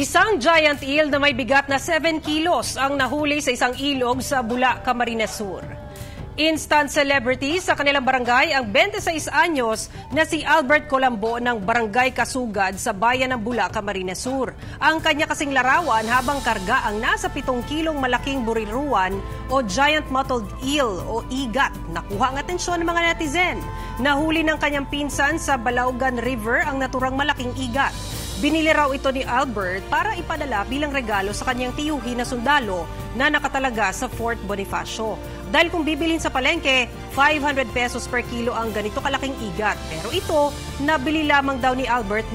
Isang giant eel na may bigat na 7 kilos ang nahuli sa isang ilog sa Bula, Camarines Sur. Instant celebrity sa kanilang barangay ang 26 anyos na si Albert Colambo ng Barangay Kasugad sa bayan ng Bula, Camarines Sur. Ang kanya kasing larawan habang karga ang nasa 7 kilong malaking buriruan o giant mottled eel o igat. Nakuha ang atensyon ng mga netizen. Nahuli ng kanyang pinsan sa Balaugan River ang naturang malaking igat. Binili raw ito ni Albert para ipadala bilang regalo sa kanyang tiyuhin na sundalo na nakatalaga sa Fort Bonifacio. Dahil kung bibilhin sa palengke, 500 pesos per kilo ang ganito kalaking igat. Pero ito, nabili lamang daw ni Albert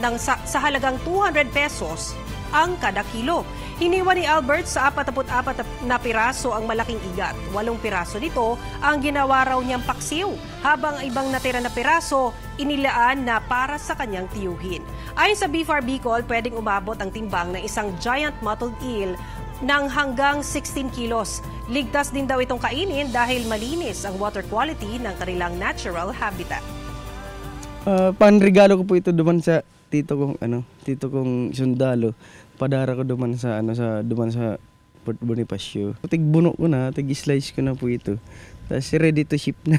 sa halagang 200 pesos ang kada kilo. Hiniwa ni Albert sa 44 na piraso ang malaking igat. 8 piraso nito ang ginawa raw niyang paksiw, habang ibang natira na piraso inilaan na para sa kanyang tiyuhin. Ayon sa BFAR Bicol, pwedeng umabot ang timbang ng isang giant mottled eel ng hanggang 16 kilos. Ligtas din daw itong kainin dahil malinis ang water quality ng kanilang natural habitat. Panregalo ko po ito duman sa tito kong sundalo. Padara ko duman sa Fort Bonifacio. Tigbuno ko na, tig-slice ko na po ito. Tapos ready to ship na.